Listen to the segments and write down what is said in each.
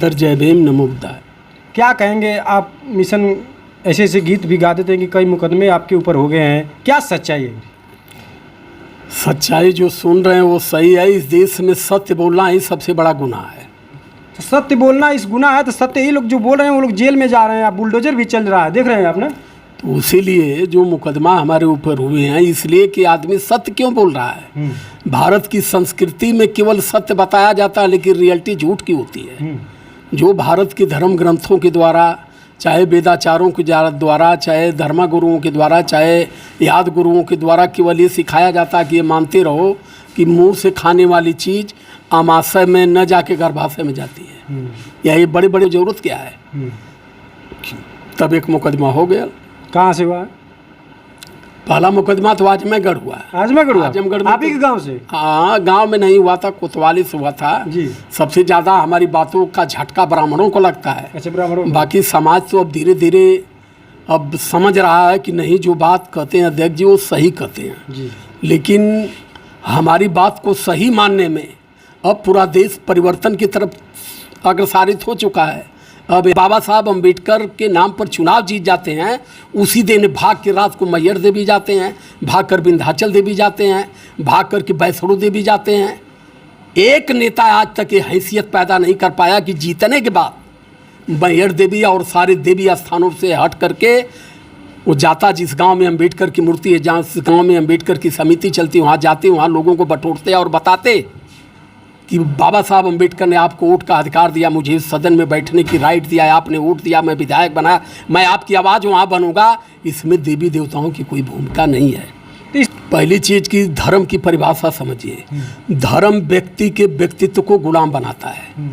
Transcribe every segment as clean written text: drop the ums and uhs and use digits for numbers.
Sir जय भीम नमो बुद्धाय। क्या कहेंगे आप? मिशन ऐसे ऐसे गीत भी गा देते हैं कि कई मुकदमे आपके ऊपर हो गए हैं, क्या सच्चाई है? सच्चाई जो सुन रहे हैं वो सही है। इस देश में सत्य बोलना ही सबसे बड़ा गुनाह है। तो सत्य बोलना इस गुनाह है तो सत्य ही लोग जो बोल रहे हैं वो लोग जेल में जा रहे हैं, बुलडोजर भी चल रहा है, देख रहे हैं आपने। तो इसीलिए जो मुकदमा हमारे ऊपर हुए हैं इसलिए कि आदमी सत्य क्यों बोल रहा है। भारत की संस्कृति में केवल सत्य बताया जाता है लेकिन रियलिटी झूठ की होती है। जो भारत के धर्म ग्रंथों के द्वारा, चाहे वेदाचारों के द्वारा, चाहे धर्मगुरुओं के द्वारा, चाहे याद गुरुओं के द्वारा केवल ये सिखाया जाता है कि ये मानते रहो कि मुंह से खाने वाली चीज़ आमाशय में न जाके गर्भाशय में जाती है। यही बड़ी बड़ी ज़रूरत क्या है। तब एक मुकदमा हो गया। कहाँ से हुआ? पहला मुकदमा तो आजमगढ़ हुआ। आजमगढ़ हुआ? आजमगढ़ में आप ही के गाँव से? हाँ, गांव में नहीं हुआ था, कोतवाली से हुआ था जी। सबसे ज़्यादा हमारी बातों का झटका ब्राह्मणों को लगता है। अच्छा, ब्राह्मणों। बाकी समाज तो अब धीरे धीरे अब समझ रहा है कि नहीं, जो बात कहते हैं अध्यक्ष जी वो सही कहते हैं जी। लेकिन हमारी बात को सही मानने में अब पूरा देश परिवर्तन की तरफ अग्रसारित हो चुका है। अब बाबा साहब अम्बेडकर के नाम पर चुनाव जीत जाते हैं, उसी दिन भाग के रात को मैहर देवी जाते हैं, भाग कर विंध्याचल देवी जाते हैं, भाग कर के वैष्णो देवी जाते हैं। एक नेता आज तक ये हैसियत पैदा नहीं कर पाया कि जीतने के बाद मैहर देवी और सारे देवी स्थानों से हट करके वो जाता जिस गांव में अम्बेडकर की मूर्ति है, जहाँ गांव में अम्बेडकर की समिति चलती, वहाँ जाते, वहाँ लोगों को बटोरते और बताते कि बाबा साहब अम्बेडकर ने आपको वोट का अधिकार दिया, मुझे सदन में बैठने की राइट दिया, आपने वोट दिया, मैं विधायक बना, मैं आपकी आवाज़ वहाँ बनूंगा। इसमें देवी देवताओं की कोई भूमिका नहीं है। पहली चीज़ की धर्म की परिभाषा समझिए। धर्म व्यक्ति के व्यक्तित्व को गुलाम बनाता है।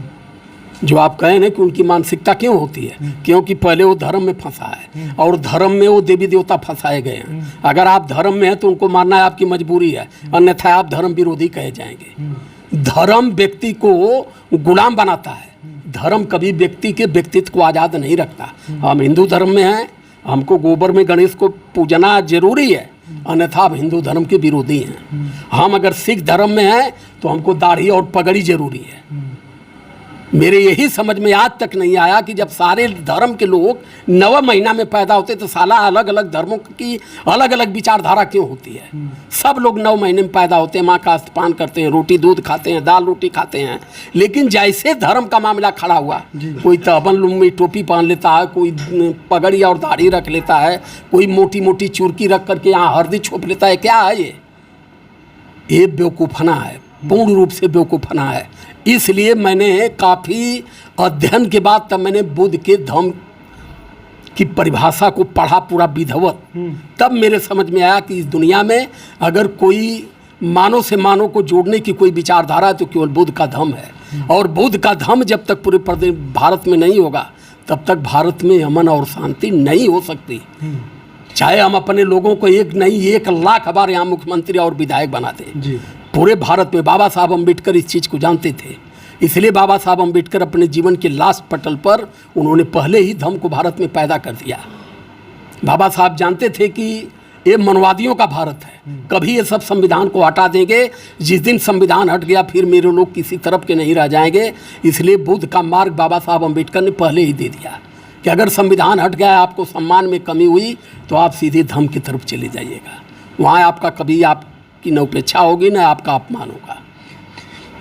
जो आप कहें ना कि उनकी मानसिकता क्यों होती है, क्योंकि पहले वो धर्म में फंसा है और धर्म में वो देवी देवता फंसाए गए हैं। अगर आप धर्म में हैं तो उनको मानना है आपकी मजबूरी है, अन्यथा आप धर्म विरोधी कहे जाएंगे। धर्म व्यक्ति को गुलाम बनाता है। धर्म कभी व्यक्ति के व्यक्तित्व को आज़ाद नहीं रखता। हम हिंदू धर्म में हैं, हमको गोबर में गणेश को पूजना जरूरी है, अन्यथा आप हिंदू धर्म के विरोधी हैं। हम अगर सिख धर्म में हैं तो हमको दाढ़ी और पगड़ी जरूरी है। मेरे यही समझ में आज तक नहीं आया कि जब सारे धर्म के लोग 9 महीना में पैदा होते तो साला अलग अलग धर्मों की अलग अलग विचारधारा क्यों होती है। सब लोग 9 महीने में पैदा होते हैं, माँ का स्तपान करते हैं, रोटी दूध खाते हैं, दाल रोटी खाते हैं। लेकिन जैसे धर्म का मामला खड़ा हुआ, कोई तहबन लुम्बी टोपी पहन लेता है, कोई पगड़ी और दाढ़ी रख लेता है, कोई मोटी मोटी चुरकी रख करके यहाँ हल्दी छोप लेता है। क्या है ये बेवकूफ़ना है, पूर्ण रूप से बेवकूफ़ना है। इसलिए मैंने काफ़ी अध्ययन के बाद तब मैंने बुद्ध के धम्म की परिभाषा को पढ़ा पूरा विधिवत। तब मेरे समझ में आया कि इस दुनिया में अगर कोई मानव से मानव को जोड़ने की कोई विचारधारा है तो केवल बुद्ध का धम्म है। और बुद्ध का धम्म जब तक पूरे प्रदेश भारत में नहीं होगा तब तक भारत में अमन और शांति नहीं हो सकती। चाहे हम अपने लोगों को एक नहीं 1 लाख बार यहाँ मुख्यमंत्री और विधायक बनाते हैं। पूरे भारत में बाबा साहब अम्बेडकर इस चीज़ को जानते थे। इसलिए बाबा साहब अम्बेडकर अपने जीवन के लास्ट पटल पर उन्होंने पहले ही धम्म को भारत में पैदा कर दिया। बाबा साहब जानते थे कि ये मनवादियों का भारत है, कभी ये सब संविधान को हटा देंगे। जिस दिन संविधान हट गया फिर मेरे लोग किसी तरफ के नहीं रह जाएंगे। इसलिए बुद्ध का मार्ग बाबा साहब अम्बेडकर ने पहले ही दे दिया कि अगर संविधान हट गया, आपको सम्मान में कमी हुई तो आप सीधे धम्म की तरफ चले जाइएगा। वहाँ आपका कभी आपकी न उपेक्षा होगी न आपका अपमान होगा।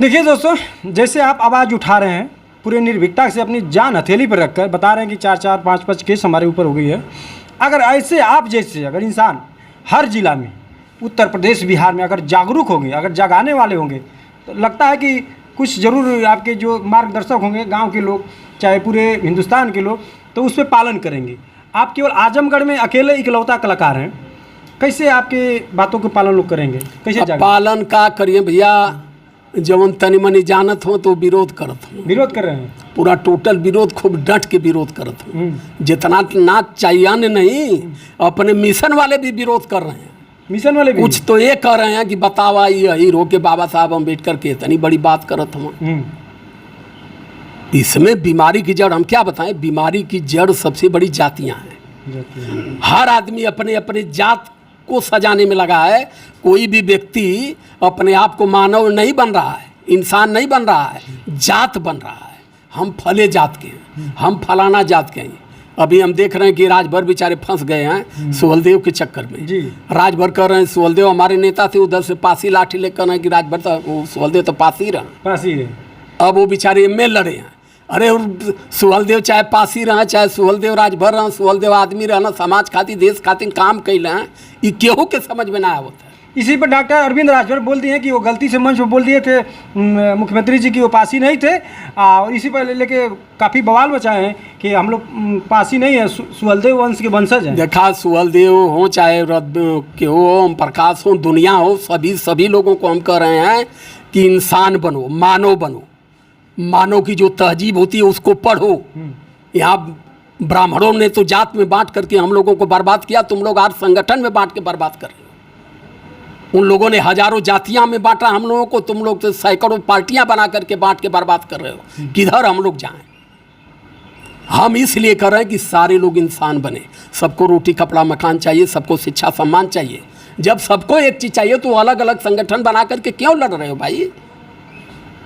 देखिए दोस्तों, जैसे आप आवाज़ उठा रहे हैं पूरे निर्भीकता से, अपनी जान हथेली पर रखकर बता रहे हैं कि 4-4, 5-5 केस हमारे ऊपर हो गई है। अगर ऐसे आप जैसे अगर इंसान हर जिला में, उत्तर प्रदेश बिहार में अगर जागरूक होंगे, अगर जगाने वाले होंगे तो लगता है कि कुछ ज़रूर आपके जो मार्गदर्शक होंगे गाँव के लोग, चाहे पूरे हिंदुस्तान के लोग, तो उस पर पालन करेंगे। आप केवल आजमगढ़ में अकेले इकलौता कलाकार हैं, कैसे आपके बातों के पालन लोग करेंगे? कैसे पालन का करिए भैया? जवन तनी मनी जानत हो तो विरोध करत हो। विरोध कर रहे हैं? पूरा टोटल विरोध, खूब डट के विरोध करत हो। जितना नाच चाहिए नहीं, अपने मिशन वाले भी विरोध कर रहे हैं। मिशन वाले भी कुछ तो ये कह रहे हैं कि बतावा ये हीरो के बाबा साहब अम्बेडकर के इतनी बड़ी बात करत हो। इसमें बीमारी की जड़ हम क्या बताएं? बीमारी की जड़ सबसे बड़ी जातियां हैं। हर आदमी अपने अपने जात को सजाने में लगा है। कोई भी व्यक्ति अपने आप को मानव नहीं बन रहा है, इंसान नहीं बन रहा है, जात बन रहा है। हम फले जात के हैं, हम फलाना जात के हैं। अभी हम देख रहे हैं कि राजभर बेचारे फंस गए हैं सुहलदेव के चक्कर में जी। राजभर कर रहे हैं सुहलदेव हमारे नेता थे, उधर से पासी लाठी लेकर रहे हैं कि राजभर तो सुहलदेव तो पासी रहा, पासी है। अब वो बेचारे एम लड़े हैं। अरे सुहलदेव चाहे पासी रहा, चाहे सुहलदेव राजभर रहा, सुहलदेव आदमी रहना, समाज खातिर देश खातिर काम कैल हैं, ये केहू के समझ में ना आवता है। इसी पर डॉक्टर अरविंद राजभर बोल दिए कि वो गलती से मंच पर बोल दिए थे मुख्यमंत्री जी की वो पासी नहीं थे, और इसी पर लेके काफ़ी बवाल मचाए हैं कि हम लोग पासी नहीं है, सुहलदेव वंश के वंशज हैं। देखा, सुहलदेव हो चाहे के हो, ओम प्रकाश हो, दुनिया हो, सभी लोगों को हम कह रहे हैं कि इंसान बनो, मानव बनो, मानव की जो तहजीब होती है उसको पढ़ो। यहाँ ब्राह्मणों ने तो जात में बांट करके हम लोगों को बर्बाद किया, तुम लोग आज संगठन में बांट के बर्बाद कर रहे हो। उन लोगों ने हजारों जातियां में बांटा हम लोगों को, तुम लोग तो सैकड़ों पार्टियां बना करके बांट के बर्बाद कर रहे हो। किधर हम लोग जाएं? हम इसलिए कर रहे हैं कि सारे लोग इंसान बने, सबको रोटी कपड़ा मकान चाहिए, सबको शिक्षा सम्मान चाहिए। जब सबको एक चीज़ चाहिए तो अलग अलग संगठन बना करके क्यों लड़ रहे हो भाई?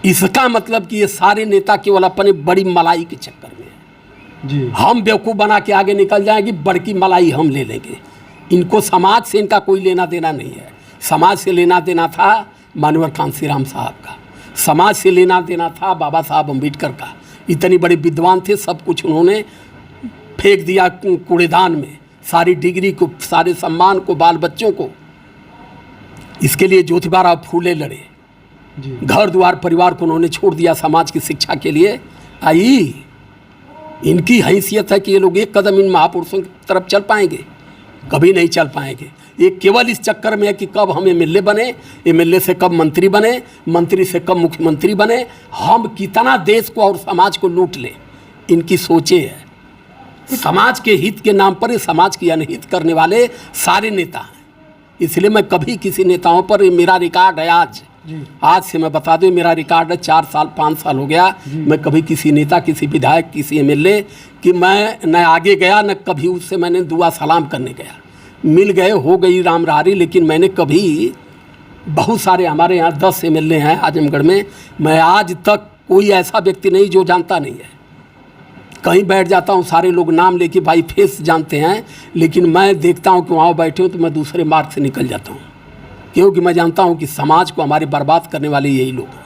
इसका मतलब कि ये सारे नेता केवल अपने बड़ी मलाई के चक्कर में है जी। हम बेवकूफ़ बना के आगे निकल जाएंगे, बड़की मलाई हम ले लेंगे। इनको समाज से इनका कोई लेना देना नहीं है। समाज से लेना देना था मानवर कांसीराम साहब का, समाज से लेना देना था बाबा साहब अम्बेडकर का। इतनी बड़े विद्वान थे, सब कुछ उन्होंने फेंक दिया कूड़ेदान में, सारी डिग्री को, सारे सम्मान को, बाल बच्चों को। इसके लिए ज्योतिबा फूले लड़े, घर द्वार परिवार को उन्होंने छोड़ दिया समाज की शिक्षा के लिए। आई इनकी हैसियत है कि ये लोग एक कदम इन महापुरुषों की तरफ चल पाएंगे? कभी नहीं चल पाएंगे। ये केवल इस चक्कर में है कि कब हम एमएलए बने, एमएलए से कब मंत्री बने, मंत्री से कब मुख्यमंत्री बने, हम कितना देश को और समाज को लूट लें, इनकी सोचे है। समाज के हित के नाम पर समाज की अनहित करने वाले सारे नेता हैं। इसलिए मैं कभी किसी नेताओं पर, मेरा रिकॉर्ड है आज से मैं बता दूं, मेरा रिकॉर्ड है 4 साल 5 साल हो गया, मैं कभी किसी नेता, किसी विधायक, किसी एमएलए कि मैं न आगे गया न कभी उससे मैंने दुआ सलाम करने गया। मिल गए, हो गई राम रारी, लेकिन मैंने कभी, बहुत सारे हमारे यहाँ 10 एमएलए हैं आजमगढ़ में, मैं आज तक कोई ऐसा व्यक्ति नहीं जो जानता नहीं है। कहीं बैठ जाता हूँ, सारे लोग नाम लेके भाई फेस जानते हैं, लेकिन मैं देखता हूँ कि वहाँ बैठे हो तो मैं दूसरे मार्ग से निकल जाता हूँ, क्योंकि मैं जानता हूँ कि समाज को हमारे बर्बाद करने वाले यही लोग हैं।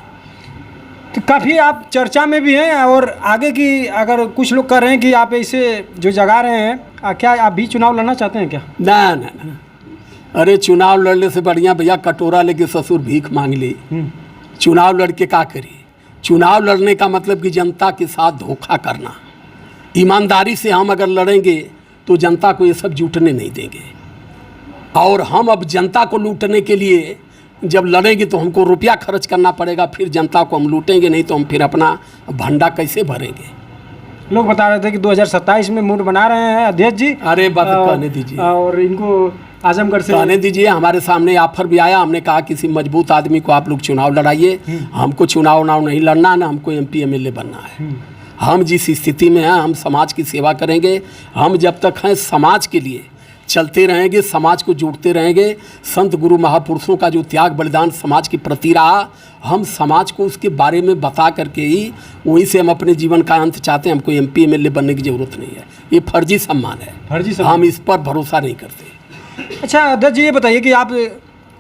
तो काफ़ी आप चर्चा में भी हैं, और आगे की अगर कुछ लोग कह रहे हैं कि आप ऐसे जो जगा रहे हैं, क्या आप भी चुनाव लड़ना चाहते हैं क्या? ना ना ना, अरे चुनाव लड़ने से बढ़िया भैया कटोरा लेके ससुर भीख मांग ली। चुनाव लड़ के क्या करी? चुनाव लड़ने का मतलब कि जनता के साथ धोखा करना। ईमानदारी से हम अगर लड़ेंगे तो जनता को ये सब जुटने नहीं देंगे, और हम अब जनता को लूटने के लिए जब लड़ेंगे तो हमको रुपया खर्च करना पड़ेगा, फिर जनता को हम लूटेंगे नहीं तो हम फिर अपना भंडा कैसे भरेंगे? लोग बता रहे थे कि 2027 में मूड बना रहे हैं अध्यक्ष जी। अरे बात कहने दीजिए, और इनको आजमगढ़ से कहने दीजिए। हमारे सामने ऑफर भी आया, हमने कहा किसी मजबूत आदमी को आप लोग चुनाव लड़ाइए। हमको चुनाव नहीं लड़ना, ना हमको MP MLA बनना है। हम जिस स्थिति में हैं, हम समाज की सेवा करेंगे। हम जब तक हैं समाज के लिए चलते रहेंगे, समाज को जोड़ते रहेंगे। संत गुरु महापुरुषों का जो त्याग बलिदान समाज के प्रति रहा, हम समाज को उसके बारे में बता करके ही वहीं से हम अपने जीवन का अंत चाहते हैं। हमको MP MLA बनने की ज़रूरत नहीं है, ये फर्जी सम्मान है, फर्जी सम्मान। हम इस पर भरोसा नहीं करते। अच्छा अध्यक्ष जी, ये बताइए कि आप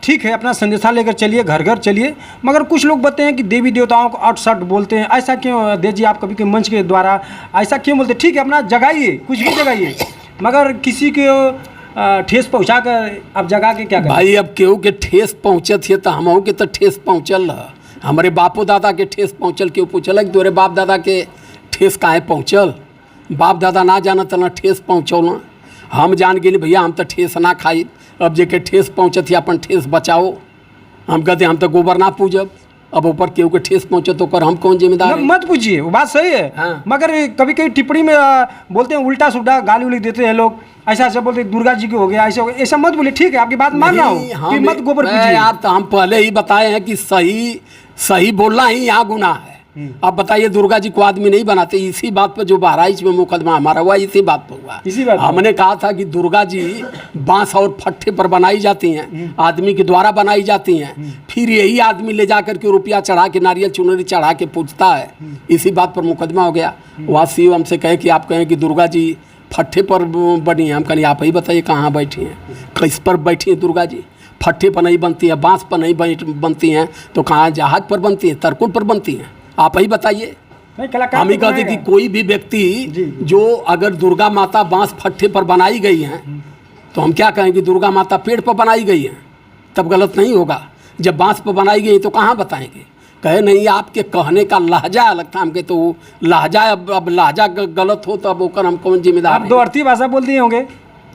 ठीक है अपना संदेशा लेकर चलिए, घर घर चलिए, मगर कुछ लोग बताते हैं कि देवी देवताओं को अटसट बोलते हैं। ऐसा क्यों अध्यक्ष जी? आप कभी के मंच के द्वारा ऐसा क्यों बोलते? ठीक है अपना जगाइए, कुछ भी जगाइए, मगर किसी के ठेस पहुँचा कर आप जगा के क्या करें? भाई अब केहू के ठेस पहुँचत है तो हमहू के तो ठेस पहुँचल। हमारे बापो दादा के ठेस पहुँचल, क्यों पूछल कि तोरे बाप दादा के ठेस काहे पहुँचल? बाप दादा ना जानत ना ठेस पहुँचौल, हम जान गेली भैया हम तो ठेस ना खाई। अब जेके ठेस पहुँचत है अपन ठेस बचाओ। हम कहते हम तो गोबर ना पूजब, अब ऊपर केहू के ठेस पहुँचे तो कर हम कौन जिम्मेदार है? मत पूछिए, वो बात सही है। हाँ। मगर कभी कभी टिप्पणी में बोलते हैं उल्टा सुल्टा गाली उली देते हैं लोग, ऐसा ऐसा बोलते हैं दुर्गा जी को हो गया, ऐसा हो गया। ऐसा मत बोलिए, ठीक है आपकी बात मान रहा हूँ कि मत गोबर पूजिए यार। तो हम पहले ही बताए हैं कि सही बोलना ही यहाँ गुनाह है। आप बताइए, दुर्गा जी को आदमी नहीं बनाते। इसी बात पर जो बहराइच में मुकदमा हमारा हुआ, इसी बात पर हुआ। इसी बात हमने कहा था कि दुर्गा जी बांस और फट्टे पर बनाई जाती हैं, आदमी के द्वारा बनाई जाती हैं, फिर यही आदमी ले जा करके रुपया चढ़ा के, नारियल चुनरी चढ़ा के पूछता है। इसी बात पर मुकदमा हो गया। वहाँ सीओ हमसे कहे कि आप कहें कि दुर्गा जी फट्टे पर बनी है। हम कहें आप ही बताइए कहाँ बैठी हैं, किस पर बैठी हैं दुर्गा जी? फट्टे पर नहीं बनती है, बांस पर नहीं बनती हैं, तो कहाँ जहाज पर बनती है, तरकुल पर बनती हैं? आप ही बताइए। हम ही कहते कि कोई भी व्यक्ति जो अगर दुर्गा माता बांस फट्टे पर बनाई गई हैं, तो हम क्या कहें कि दुर्गा माता पेड़ पर बनाई गई हैं, तब गलत नहीं होगा। जब बांस पर बनाई गई तो कहाँ बताएंगे? कहे नहीं, आपके कहने का लहजा अलग था। हमके तो लहजा, अब लहजा गलत हो तो अब ओकर हम कौन जिम्मेदार? आप दो अर्थी भाषा बोल दिए होंगे।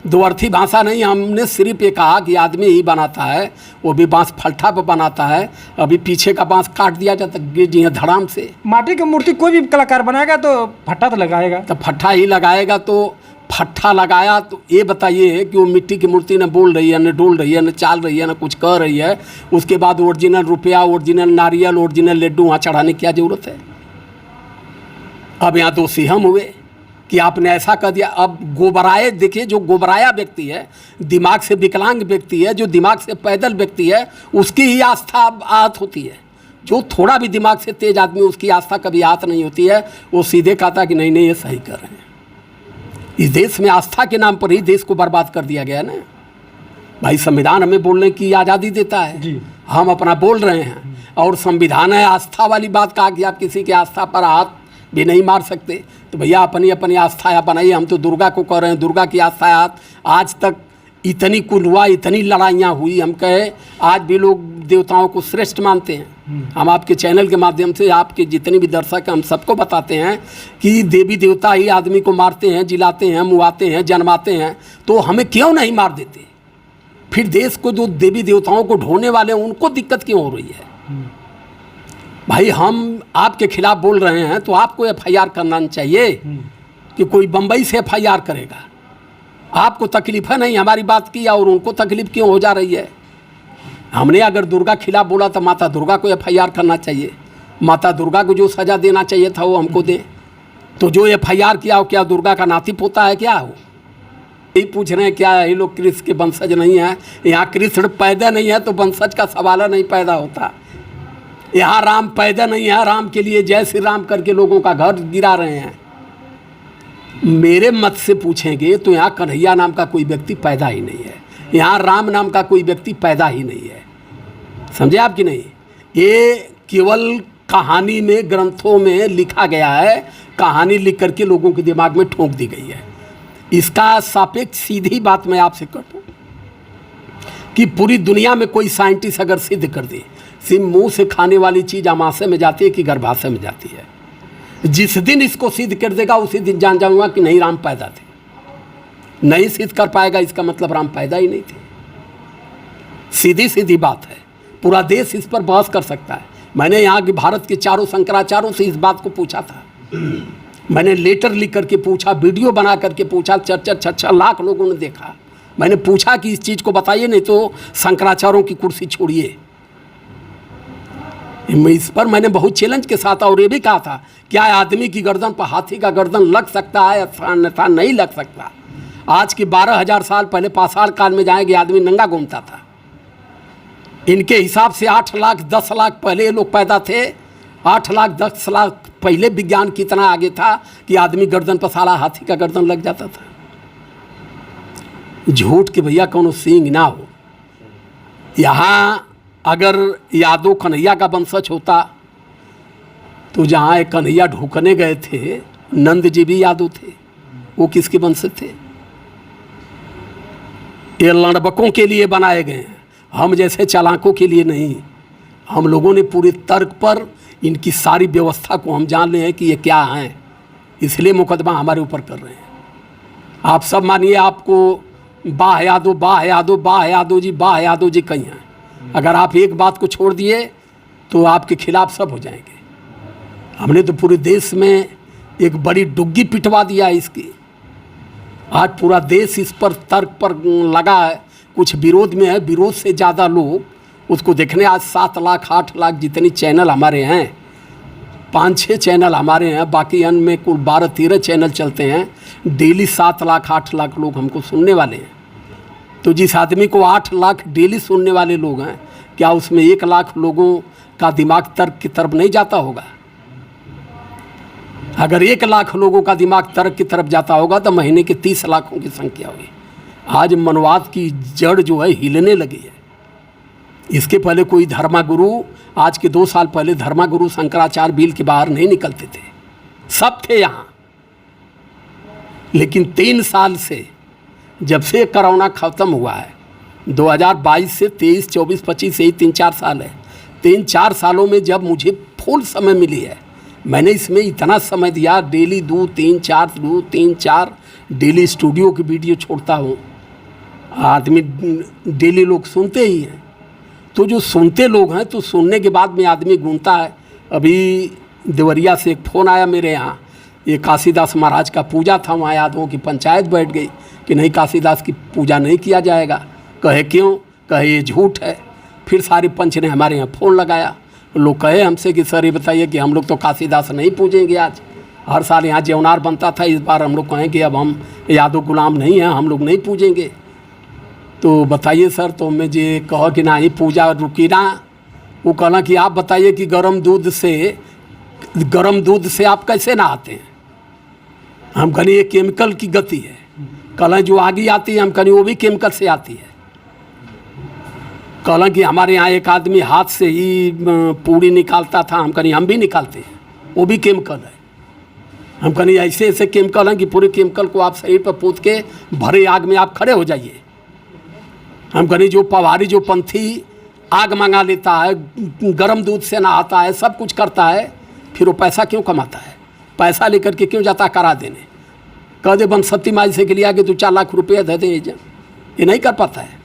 दो अर्थी भाषा नहीं, हमने सिर्फ ये कहा कि आदमी ही बनाता है, वो भी बांस फट्टा पर बनाता है। अभी पीछे का बांस काट दिया जाता, गिर जी धड़ाम से। माटी की मूर्ति कोई भी कलाकार बनाएगा तो फट्टा तो लगाएगा, तो फट्टा ही लगाएगा। तो फट्टा लगाया तो ये बताइए कि वो मिट्टी की मूर्ति न बोल रही है, न डोल रही है, न चाल रही है, न कुछ कर रही है। उसके बाद ओरिजिनल रुपया, ओरिजिनल नारियल, ओरिजिनल लड्डू वहाँ चढ़ाने की क्या जरूरत है? अब यहाँ दोषी हम हुए कि आपने ऐसा कर दिया। अब गोबराए, देखिए जो गोबराया व्यक्ति है, दिमाग से विकलांग व्यक्ति है, जो दिमाग से पैदल व्यक्ति है, उसकी ही आस्था आहत होती है। जो थोड़ा भी दिमाग से तेज आदमी, उसकी आस्था कभी आहत नहीं होती है। वो सीधे कहता कि नहीं नहीं, ये सही कर रहे हैं। इस देश में आस्था के नाम पर ही देश को बर्बाद कर दिया गया ना भाई। संविधान हमें बोलने की आज़ादी देता है जी। हम अपना बोल रहे हैं, और संविधान है आस्था वाली बात कहा कि आप किसी की आस्था पर हाथ भी नहीं मार सकते। तो भैया अपनी अपनी आस्था बनाइए। हम तो दुर्गा को कह रहे हैं, दुर्गा की आस्था। आज तक इतनी कुल हुआ, इतनी लड़ाइयाँ हुई, हम कहे आज भी लोग देवताओं को श्रेष्ठ मानते हैं। हम आपके चैनल के माध्यम से आपके जितने भी दर्शक हैं, हम सबको बताते हैं कि देवी देवता ही आदमी को मारते हैं, जिलाते हैं, मुआते हैं, जन्माते हैं। तो हमें क्यों नहीं मार देते? फिर देश को जो देवी देवताओं को ढोने वाले हैं, उनको दिक्कत क्यों हो रही है? भाई हम आपके खिलाफ बोल रहे हैं तो आपको FIR करना चाहिए कि कोई बम्बई से FIR करेगा। आपको तकलीफ है नहीं हमारी बात की, और उनको तकलीफ क्यों हो जा रही है? हमने अगर दुर्गा खिलाफ बोला तो माता दुर्गा को FIR करना चाहिए। माता दुर्गा को जो सज़ा देना चाहिए था वो हमको दें। तो जो FIR किया हो, क्या दुर्गा का नाती पोता है क्या हो? यही पूछ रहे हैं क्या ये लोग कृष्ण के वंशज नहीं हैं? यहाँ कृष्ण पैदा नहीं है तो वंशज का सवाल नहीं पैदा होता। यहाँ राम पैदा नहीं है, राम के लिए जय श्री राम करके लोगों का घर गिरा रहे हैं। मेरे मत से पूछेंगे तो यहाँ कन्हैया नाम का कोई व्यक्ति पैदा ही नहीं है, यहाँ राम नाम का कोई व्यक्ति पैदा ही नहीं है। समझे आप कि नहीं? ये केवल कहानी में, ग्रंथों में लिखा गया है, कहानी लिख करके लोगों के दिमाग में ठोंक दी गई है। इसका सापेक्ष सीधी बात मैं आपसे कर दूँ कि पूरी दुनिया में कोई साइंटिस्ट अगर सिद्ध कर दे, सिर्फ मुंह से खाने वाली चीज़ अमाशय में जाती है कि गर्भाशय में जाती है, जिस दिन इसको सिद्ध कर देगा उसी दिन जान जाऊंगा कि नहीं राम पैदा थे। नहीं सिद्ध कर पाएगा इसका मतलब राम पैदा ही नहीं थे। सीधी सीधी बात है, पूरा देश इस पर बहस कर सकता है। मैंने यहाँ के भारत के चारों शंकराचार्यों से इस बात को पूछा था। मैंने लेटर लिख करके पूछा, वीडियो बना करके पूछा, 4-6 लाख लोगों ने देखा। मैंने पूछा कि इस चीज़ को बताइए, नहीं तो शंकराचार्यों की कुर्सी छोड़िए। इस पर मैंने बहुत चैलेंज के साथ और ये भी कहा था, क्या आदमी की गर्दन पर हाथी का गर्दन लग सकता है अन्यथा नहीं लग सकता। आज के 12,000 साल पहले पाषाण काल में जाएंगे आदमी नंगा घूमता था। इनके हिसाब से 8 लाख 10 लाख पहले ये लोग पैदा थे। 8 लाख 10 लाख पहले विज्ञान कितना आगे था कि आदमी गर्दन पर साला हाथी का गर्दन लग जाता था। झूठ के भैया कौनो सींग ना हो। यहाँ अगर यादव कन्हैया का वंशज होता तो जहाँ एक कन्हैया ढूकने गए थे, नंद जी भी यादव थे, वो किसके वंशज थे? ये लड़बकों के लिए बनाए गए हैं, हम जैसे चालाकों के लिए नहीं। हम लोगों ने पूरे तर्क पर इनकी सारी व्यवस्था को हम जान रहे हैं कि ये क्या हैं, इसलिए मुकदमा हमारे ऊपर कर रहे हैं। आप सब मानिए आपको बाह यादव बाह यादव बाह यादव जी बाह यादव जी कहीं हैं। अगर आप एक बात को छोड़ दिए तो आपके खिलाफ सब हो जाएंगे। हमने तो पूरे देश में एक बड़ी डुग्गी पिटवा दिया है इसकी। आज पूरा देश इस पर तर्क पर लगा है, कुछ विरोध में है, विरोध से ज़्यादा लोग उसको देखने आज 7 लाख 8 लाख जितनी चैनल हमारे हैं 5-6 चैनल हमारे हैं, बाकी अन्य में कुल 12-13 चैनल चलते हैं। डेली 7 लाख 8 लाख लोग हमको सुनने वाले हैं। तो जिस आदमी को 8 लाख डेली सुनने वाले लोग हैं, क्या उसमें 1 लाख लोगों का दिमाग तर्क की तरफ नहीं जाता होगा? अगर 1 लाख लोगों का दिमाग तर्क की तरफ जाता होगा तो महीने के 30 लाखों की संख्या हुई। आज मनवाद की जड़ जो है हिलने लगी है। इसके पहले कोई धर्मगुरु, आज के 2 साल पहले धर्मगुरु शंकराचार्य बिल के बाहर नहीं निकलते थे, सब थे यहाँ। लेकिन 3 साल से, जब से कोरोना ख़त्म हुआ है, 2022 से 23, 24, 25 यही 3-4 साल है। 3-4 सालों में जब मुझे फुल समय मिली है, मैंने इसमें इतना समय दिया। डेली 2-3-4 डेली स्टूडियो की वीडियो छोड़ता हूँ। आदमी डेली लोग सुनते ही हैं। तो जो सुनते लोग हैं, तो सुनने के बाद में आदमी घूमता है। अभी देवरिया से एक फ़ोन आया मेरे यहाँ, ये काशीदास महाराज का पूजा था, वहाँ यादवों की पंचायत बैठ गई कि नहीं, काशीदास की पूजा नहीं किया जाएगा। कहे क्यों? कहे ये झूठ है। फिर सारे पंच ने हमारे यहाँ फ़ोन लगाया। लोग कहे हमसे कि सर ये बताइए कि हम लोग तो काशीदास नहीं पूजेंगे आज। हर साल यहाँ जेवनार बनता था, इस बार हम लोग कहें कि अब हम यादव गुलाम नहीं हैं, हम लोग नहीं पूजेंगे। तो बताइए सर, तो मैं जे कहो कि ना ये पूजा रुकी ना। वो कहना कि आप बताइए कि गर्म दूध से आप कैसे नहाते हैं? हम कहने ये केमिकल की गति है। कहना जो आगे आती है, हम कहने वो भी केमिकल से आती है। कहना कि हमारे यहाँ एक आदमी हाथ से ही पूड़ी निकालता था, हम कहने हम भी निकालते हैं, वो भी केमिकल है। हम कहने ऐसे ऐसे केमिकल हैं कि पूरे केमिकल को आप शरीर पर पूत के भरे आग में आप खड़े हो जाइए। हम कहने जो पवारी, जो पंथी आग मंगा लेता है, गर्म दूध से नहाता है, सब कुछ करता है, फिर वो पैसा क्यों कमाता है? पैसा लेकर के क्यों जाता करा देने? कह दे बनसती माई से के लिए आगे 2-4 लाख रुपये दे दें, ये नहीं कर पाता है।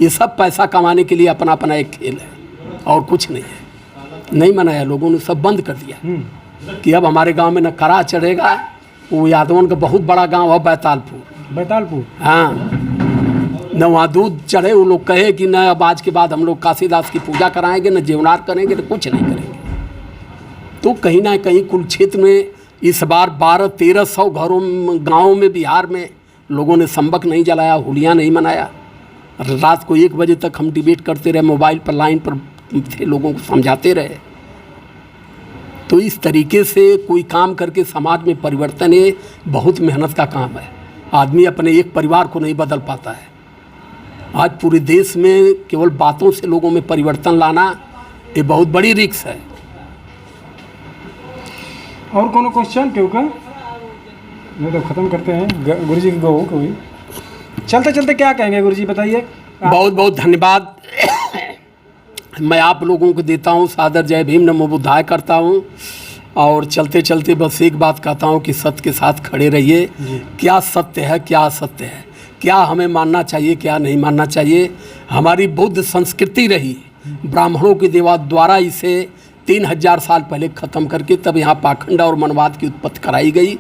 ये सब पैसा कमाने के लिए अपना अपना एक खेल है और कुछ नहीं है। नहीं मनाया, लोगों ने सब बंद कर दिया कि अब हमारे गांव में न करा चढ़ेगा। वो यादवों का बहुत बड़ा गांव है बैतालपुर, हाँ, न वहाँ दूध चढ़े। वो लोग कहे कि न अब आज के बाद हम लोग काशीदास की पूजा कराएंगे, न जेवनार करेंगे, न कुछ नहीं करेंगे। तो कहीं ना कहीं कुरुक्षेत्र में इस बार 1200-1300 गाँवों में बिहार में लोगों ने संबक नहीं जलाया, होलियाँ नहीं मनाया। रात को 1 बजे तक हम डिबेट करते रहे, मोबाइल पर लाइन पर थे, लोगों को समझाते रहे। तो इस तरीके से कोई काम करके समाज में परिवर्तन, ये बहुत मेहनत का काम है। आदमी अपने एक परिवार को नहीं बदल पाता है। आज पूरे देश में केवल बातों से लोगों में परिवर्तन लाना ये बहुत बड़ी रिस्क है। और कोनो क्वेश्चन क्यों नहीं तो ख़त्म करते हैं गुरु जी की गो कोई चलते चलते क्या कहेंगे गुरु जी, बताइए। बहुत बहुत धन्यवाद मैं आप लोगों को देता हूँ। सादर जय भीम, नमो बुद्धाय करता हूँ। और चलते चलते बस एक बात कहता हूँ कि सत्य के साथ खड़े रहिए। क्या सत्य है, क्या असत्य है, क्या हमें मानना चाहिए, क्या नहीं मानना चाहिए। हमारी बौद्ध संस्कृति रही, ब्राह्मणों के द्वारा इसे 3000 साल पहले ख़त्म करके तब यहाँ पाखंड और मनवाद की उत्पत्ति कराई गई।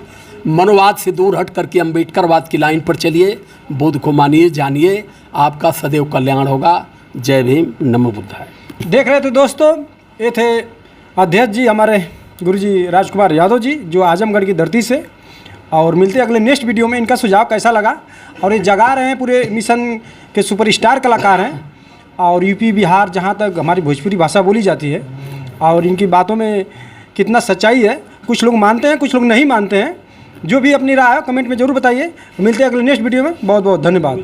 मनवाद से दूर हट करके अम्बेडकरवाद की लाइन पर चलिए, बुद्ध को मानिए, जानिए, आपका सदैव कल्याण होगा। जय भीम, नमो बुद्धाय। देख रहे थे दोस्तों, ये थे अध्यक्ष जी हमारे गुरुजी राजकुमार यादव जी, जो आजमगढ़ की धरती से। और मिलते अगले नेक्स्ट वीडियो में। इनका सुझाव कैसा लगा, और ये जगा रहे हैं, पूरे मिशन के सुपरस्टार कलाकार हैं। और यूपी बिहार जहाँ तक हमारी भोजपुरी भाषा बोली जाती है, और इनकी बातों में कितना सच्चाई है, कुछ लोग मानते हैं, कुछ लोग नहीं मानते हैं। जो भी अपनी राय है कमेंट में ज़रूर बताइए। मिलते हैं अगले नेक्स्ट वीडियो में। बहुत बहुत धन्यवाद।